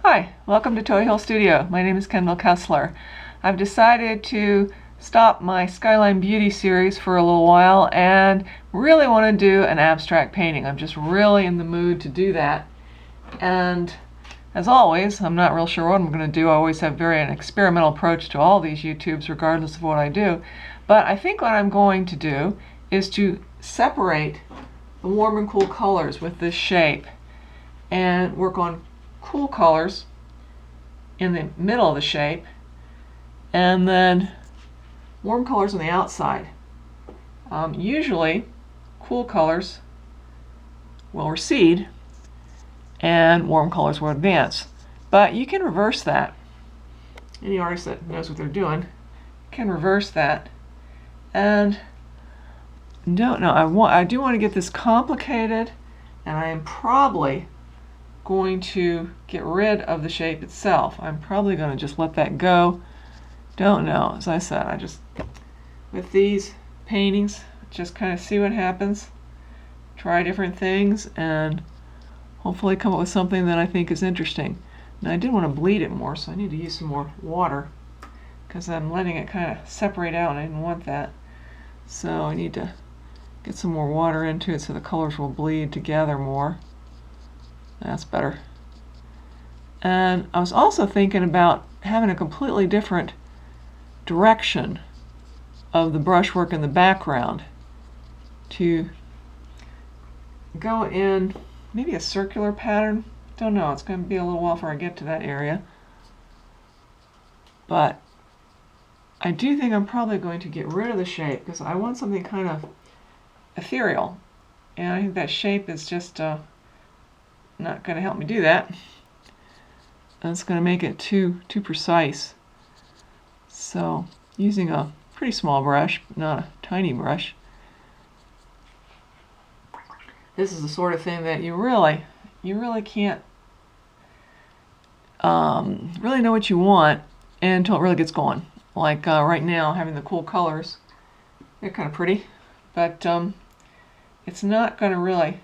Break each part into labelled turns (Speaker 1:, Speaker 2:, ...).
Speaker 1: Hi, welcome to Toy Hill Studio. My name is Kendall Kessler. I've decided to stop my Skyline Beauty series for a little while and really want to do an abstract painting. I'm just really in the mood to do that. And as always, I'm not real sure what I'm going to do. I always have an experimental approach to all these YouTubes regardless of what I do. But I think what I'm going to do is to separate the warm and cool colors with this shape and work on cool colors in the middle of the shape and then warm colors on the outside. Usually cool colors will recede and warm colors will advance, but you can reverse that. Any artist that knows what they're doing can reverse that. And don't know, I do want to get this complicated, and I am probably going to get rid of the shape itself. I'm probably going to just let that go. Don't know. As I said, I just, with these paintings, just kind of see what happens, try different things, and hopefully come up with something that I think is interesting. Now, I did want to bleed it more, so I need to use some more water because I'm letting it kind of separate out and I didn't want that. So I need to get some more water into it so the colors will bleed together more. That's better. And I was also thinking about having a completely different direction of the brushwork in the background, to go in maybe a circular pattern. Don't know, it's going to be a little while before I get to that area. But I do think I'm probably going to get rid of the shape because I want something kind of ethereal. And I think that shape is just not going to help me do that. That's going to make it too precise. So using a pretty small brush, not a tiny brush. This is the sort of thing that you really can't really know what you want until it really gets going. Like right now, having the cool colors, they're kind of pretty, but it's not going to really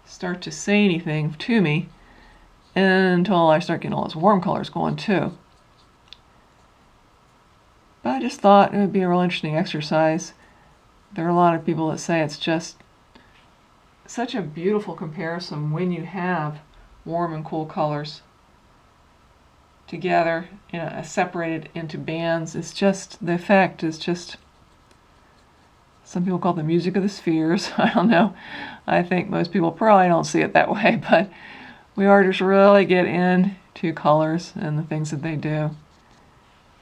Speaker 1: start to say anything to me until I start getting all those warm colors going too. But I just thought it would be a real interesting exercise. There are a lot of people that say it's just such a beautiful comparison when you have warm and cool colors together, separated into bands. It's just, the effect is just, some people call it the music of the spheres. I don't know. I think most people probably don't see it that way, but we artists really get into colors and the things that they do.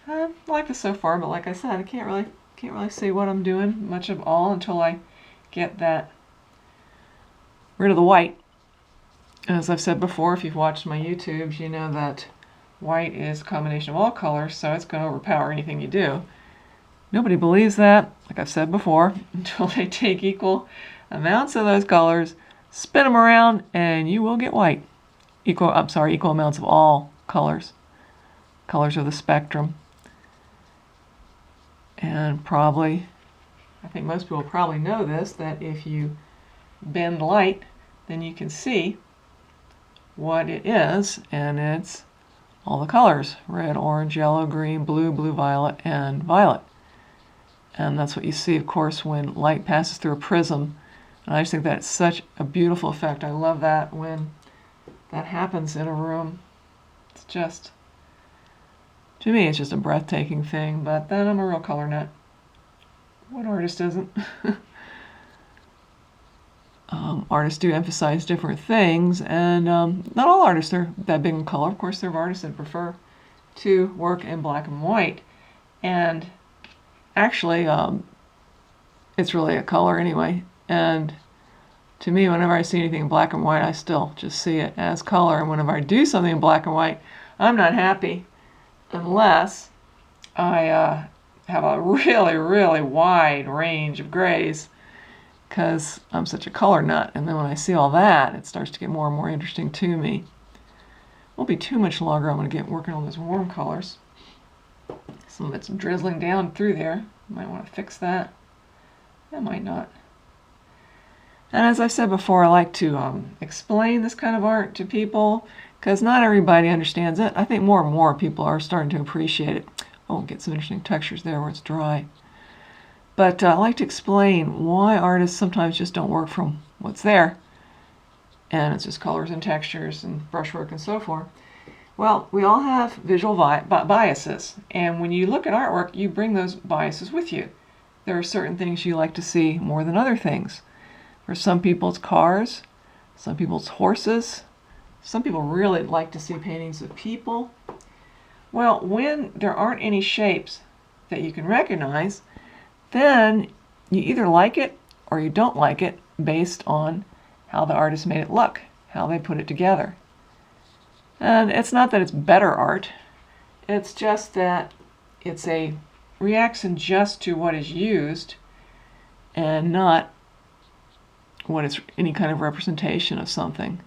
Speaker 1: I like this so far, but like I said, I can't really see what I'm doing much of all until I get that rid of the white. As I've said before, if you've watched my YouTubes, you know that white is a combination of all colors, so it's going to overpower anything you do. Nobody believes that, like I've said before, until they take equal amounts of those colors, spin them around, and you will get white. Equal amounts of all colors. Colors of the spectrum. And probably, I think most people probably know this, that if you bend light, then you can see what it is, and it's all the colors: red, orange, yellow, green, blue, blue-violet, and violet. And that's what you see, of course, when light passes through a prism. And I just think that's such a beautiful effect. I love that when that happens in a room. It's just, to me, it's just a breathtaking thing. But then I'm a real color nut. What artist isn't? Artists do emphasize different things, and not all artists are that big in color. Of course, there are artists that prefer to work in black and white. And actually, it's really a color anyway. And to me, whenever I see anything in black and white, I still just see it as color. And whenever I do something in black and white, I'm not happy unless I have a really wide range of grays, because I'm such a color nut. And then when I see all that, it starts to get more and more interesting to me. Won't be too much longer. I'm going to get working on those warm colors. Some of it's drizzling down through there. Might want to fix that. I might not. And as I've said before, I like to explain this kind of art to people, because not everybody understands it. I think more and more people are starting to appreciate it. Oh, get some interesting textures there where it's dry. But I like to explain why artists sometimes just don't work from what's there, and it's just colors and textures and brushwork and so forth. Well, we all have visual biases, and when you look at artwork, you bring those biases with you. There are certain things you like to see more than other things. For some people, it's cars. Some people, it's horses. Some people really like to see paintings of people. Well, when there aren't any shapes that you can recognize, then you either like it or you don't like it based on how the artist made it look, how they put it together. And it's not that it's better art, it's just that it's a reaction just to what is used and not what is any kind of representation of something.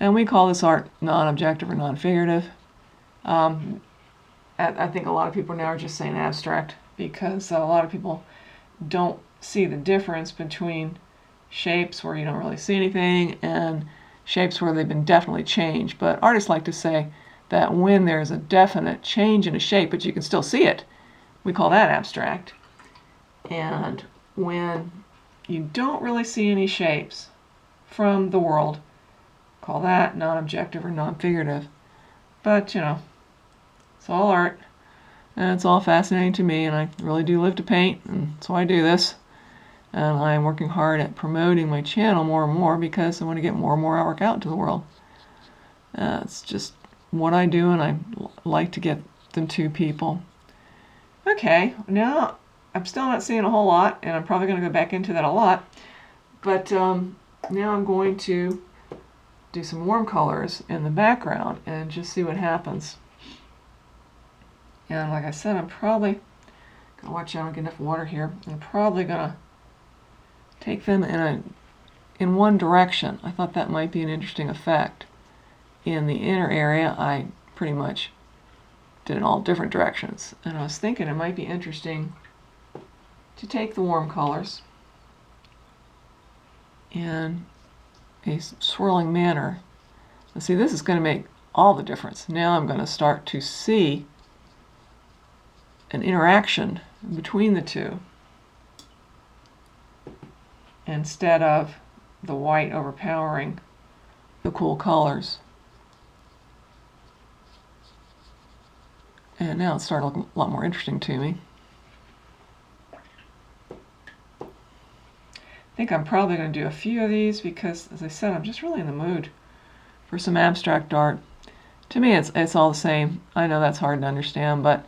Speaker 1: And we call this art non-objective or non-figurative. I think a lot of people now are just saying abstract because a lot of people don't see the difference between shapes where you don't really see anything and shapes where they've been definitely changed. But artists like to say that when there's a definite change in a shape, but you can still see it, we call that abstract. And when you don't really see any shapes from the world, call that non-objective or non-figurative. But, it's all art, and it's all fascinating to me, and I really do live to paint, and so I do this. And I'm working hard at promoting my channel more and more because I want to get more and more artwork out into the world. It's just what I do, and I like to get them to people. Okay, now I'm still not seeing a whole lot, and I'm probably going to go back into that a lot. But now I'm going to do some warm colors in the background and just see what happens. And like I said, I'm probably going to watch out and get enough water here. I'm probably going to take them in one direction. I thought that might be an interesting effect. In the inner area, I pretty much did in all different directions. And I was thinking it might be interesting to take the warm colors in a swirling manner. And see, this is going to make all the difference. Now I'm going to start to see an interaction between the two, instead of the white overpowering the cool colors. And now it's starting to look a lot more interesting to me. I think I'm probably going to do a few of these because, as I said, I'm just really in the mood for some abstract art. To me, it's all the same. I know that's hard to understand, but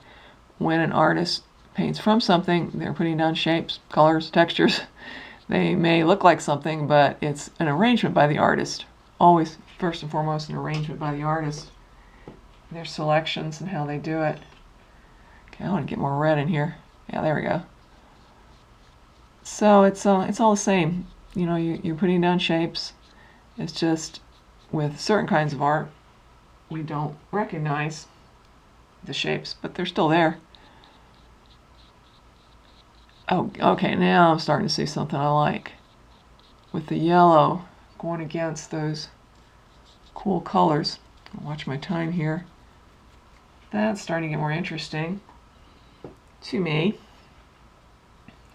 Speaker 1: when an artist paints from something, they're putting down shapes, colors, textures. They may look like something, but it's an arrangement by the artist. Always, first and foremost, an arrangement by the artist. Their selections and how they do it. Okay, I want to get more red in here. Yeah, there we go. So it's all the same. You're putting down shapes. It's just with certain kinds of art, we don't recognize the shapes, but they're still there. Oh, okay, now I'm starting to see something I like. With the yellow going against those cool colors. I'll watch my time here. That's starting to get more interesting to me.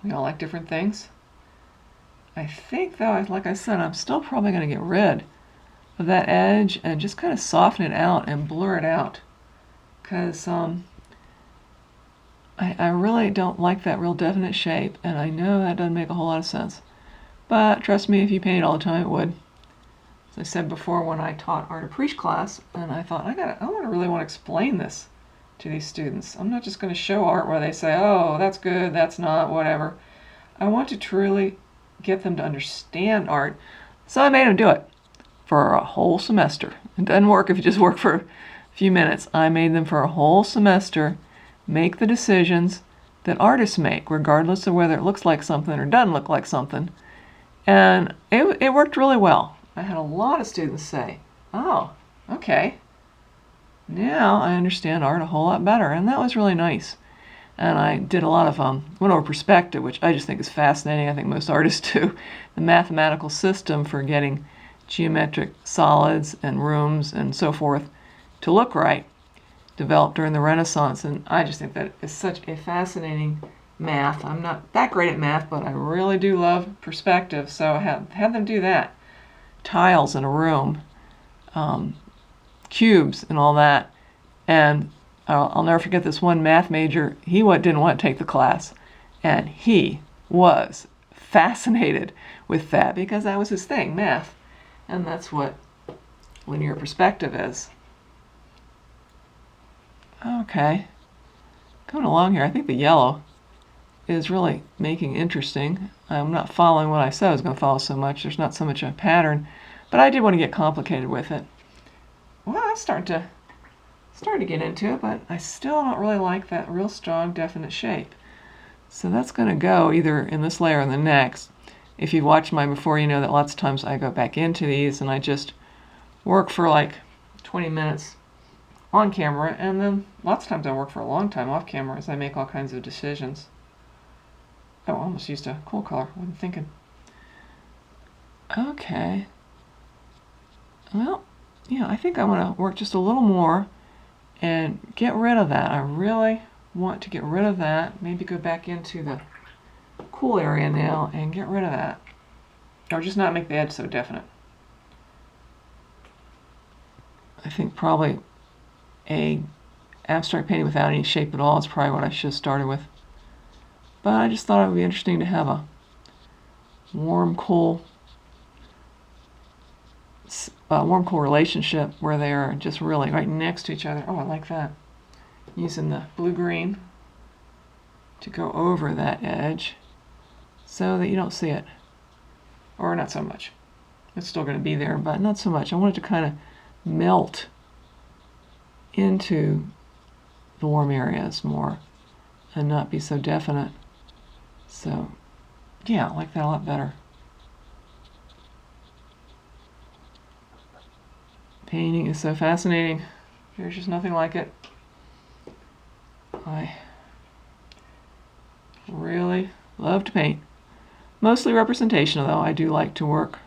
Speaker 1: We all like different things. I think, though, like I said, I'm still probably going to get rid of that edge and just kind of soften it out and blur it out. Because I really don't like that real definite shape, and I know that doesn't make a whole lot of sense. But trust me, if you paint all the time, it would. As I said before, when I taught art appreciation class, and I thought, I really want to explain this to these students. I'm not just going to show art where they say, oh, that's good, that's not, whatever. I want to truly get them to understand art. So I made them do it for a whole semester. It doesn't work if you just work for a few minutes. I made them for a whole semester make the decisions that artists make, regardless of whether it looks like something or doesn't look like something. And it worked really well. I had a lot of students say, oh, okay, now I understand art a whole lot better. And that was really nice. And I did a lot of, went over perspective, which I just think is fascinating. I think most artists do. The mathematical system for getting geometric solids and rooms and so forth to look right, developed during the Renaissance. And I just think that is such a fascinating math. I'm not that great at math, but I really do love perspective, so I had them do that. Tiles in a room, cubes and all that. And I'll never forget this one math major. He didn't want to take the class, and he was fascinated with that because that was his thing, math. And that's what linear perspective is. Okay, coming along here. I think the yellow is really making interesting. I'm not following what I said I was going to follow so much. There's not so much a pattern, but I did want to get complicated with it. Well, I'm starting to get into it, but I still don't really like that real strong, definite shape. So that's going to go either in this layer or the next. If you've watched mine before, you know that lots of times I go back into these and I just work for like 20 minutes on camera, and then lots of times I work for a long time off camera as I make all kinds of decisions. Oh, I almost used a cool color. I wasn't thinking. Okay. Well, yeah, I think I want to work just a little more and get rid of that. I really want to get rid of that. Maybe go back into the cool area now and get rid of that. Or just not make the edge so definite. I think probably a abstract painting without any shape at all is probably what I should have started with. But I just thought it would be interesting to have a warm, cool relationship where they are just really right next to each other. Oh, I like that. Using the blue-green to go over that edge so that you don't see it. Or not so much. It's still going to be there, but not so much. I want it to kind of melt into the warm areas more and not be so definite. So, yeah, I like that a lot better. Painting is so fascinating. There's just nothing like it. I really love to paint. Mostly representational, though. I do like to work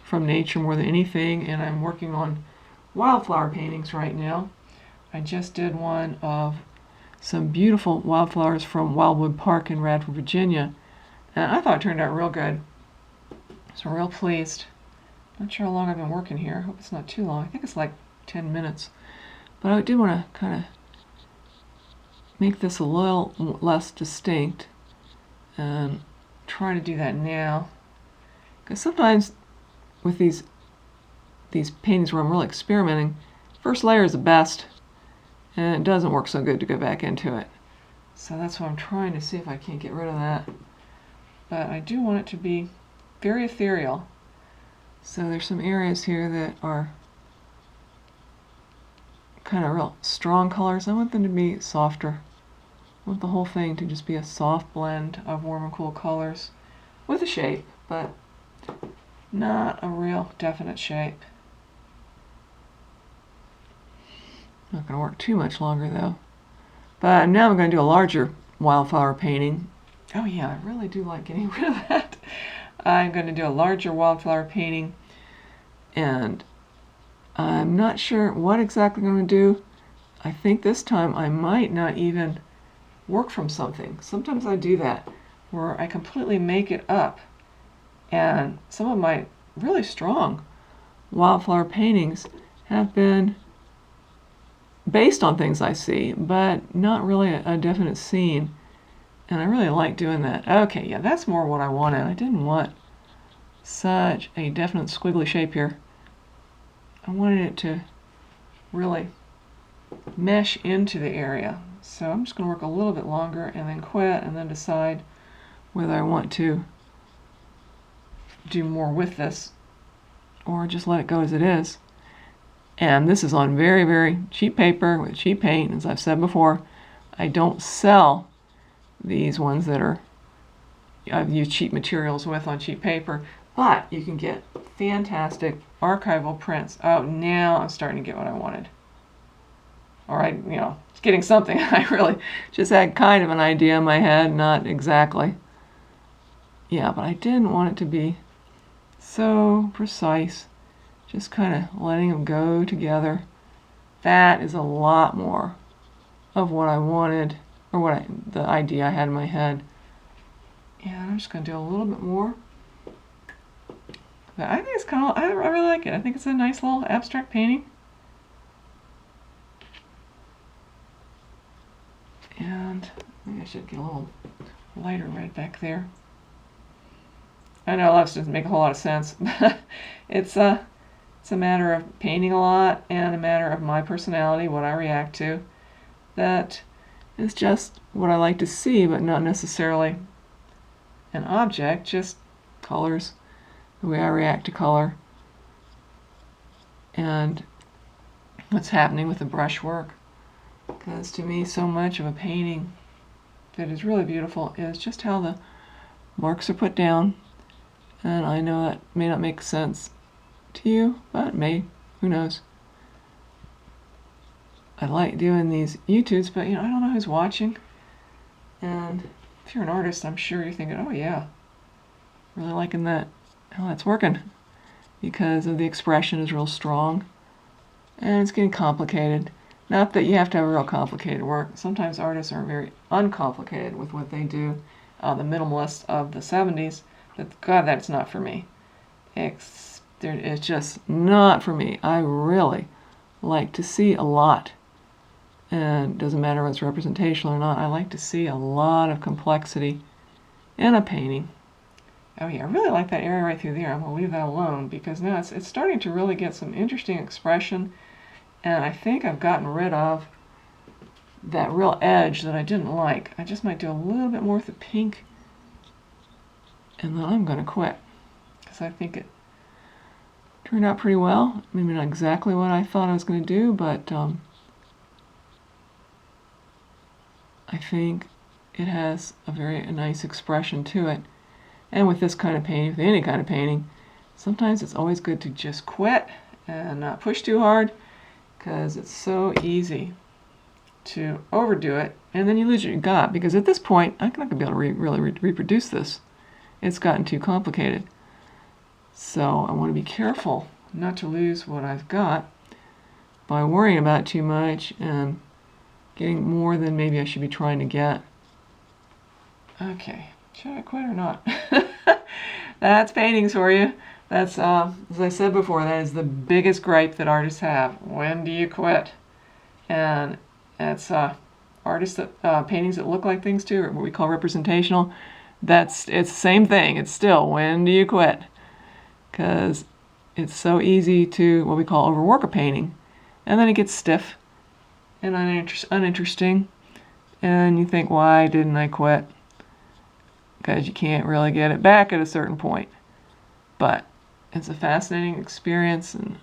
Speaker 1: from nature more than anything, and I'm working on wildflower paintings right now. I just did one of some beautiful wildflowers from Wildwood Park in Radford, Virginia, and I thought it turned out real good. So I'm real pleased. Not sure how long I've been working here. I hope it's not too long. I think it's like 10 minutes. But I did want to kind of make this a little less distinct and try to do that now. Because sometimes with these paintings where I'm really experimenting, first layer is the best, and it doesn't work so good to go back into it. So that's what I'm trying to see if I can't get rid of that. But I do want it to be very ethereal. So there's some areas here that are kind of real strong colors. I want them to be softer. I want the whole thing to just be a soft blend of warm and cool colors with a shape, but not a real definite shape. Not going to work too much longer though. But now I'm going to do a larger wildflower painting. Oh yeah, I really do like getting rid of that. I'm going to do a larger wildflower painting, and I'm not sure what exactly I'm going to do. I think this time I might not even work from something. Sometimes I do that, where I completely make it up. And some of my really strong wildflower paintings have been based on things I see, but not really a definite scene. And I really like doing that. Okay, yeah, that's more what I wanted. I didn't want such a definite squiggly shape here. I wanted it to really mesh into the area. So I'm just going to work a little bit longer and then quit and then decide whether I want to do more with this or just let it go as it is. And this is on very, very cheap paper with cheap paint. As I've said before, I don't sell these ones that I've used cheap materials with on cheap paper, but you can get fantastic archival prints. Oh, now I'm starting to get what I wanted. All right, it's getting something. I really just had kind of an idea in my head, not exactly. Yeah, but I didn't want it to be so precise just kind of letting them go together. That is a lot more of what I wanted, or the idea I had in my head. And I'm just going to do a little bit more. But I think it's kind of, I really like it. I think it's a nice little abstract painting. And maybe I should get a little lighter red back there. I know that doesn't make a whole lot of sense. It's a matter of painting a lot and a matter of my personality, what I react to. That is just what I like to see, but not necessarily an object, just colors, the way I react to color, and what's happening with the brushwork. Because to me, so much of a painting that is really beautiful is just how the marks are put down. And I know that may not make sense to you, but it may. Who knows? I like doing these YouTubes, but I don't know who's watching. And if you're an artist, I'm sure you're thinking, oh yeah, really liking that, how that's working. Because of the expression is real strong. And it's getting complicated. Not that you have to have real complicated work. Sometimes artists are very uncomplicated with what they do. The minimalists of the 70s, God, that's not for me. It's just not for me. I really like to see a lot. And it doesn't matter whether it's representational or not. I like to see a lot of complexity in a painting. Oh yeah, I really like that area right through there. I'm going to leave that alone because now it's starting to really get some interesting expression. And I think I've gotten rid of that real edge that I didn't like. I just might do a little bit more with the pink. And then I'm going to quit. Because I think it turned out pretty well. Maybe not exactly what I thought I was going to do, but I think it has a very nice expression to it. And with this kind of painting, with any kind of painting, sometimes it's always good to just quit and not push too hard, because it's so easy to overdo it, and then you lose what you got, because at this point, I'm not going to be able to really reproduce this. It's gotten too complicated. So I want to be careful not to lose what I've got by worrying about it too much and getting more than maybe I should be trying to get. Okay, should I quit or not? That's paintings for you. That's, as I said before, that is the biggest gripe that artists have. When do you quit? And it's artists that paintings that look like things too, or what we call representational. It's the same thing. It's still, when do you quit? Because it's so easy to what we call overwork a painting, and then it gets stiff and uninteresting, and you think, why didn't I quit? Because you can't really get it back at a certain point. But it's a fascinating experience, and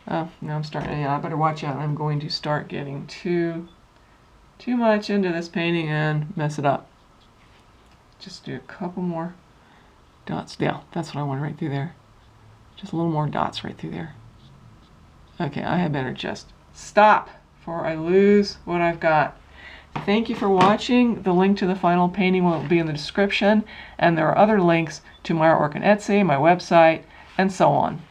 Speaker 1: now I'm starting. Yeah, I better watch out. I'm going to start getting too much into this painting and mess it up. Just do a couple more dots. Yeah, that's what I want right through there. Just a little more dots right through there. Okay, I had better just stop before I lose what I've got. Thank you for watching. The link to the final painting will be in the description, and there are other links to my artwork on Etsy, my website, and so on.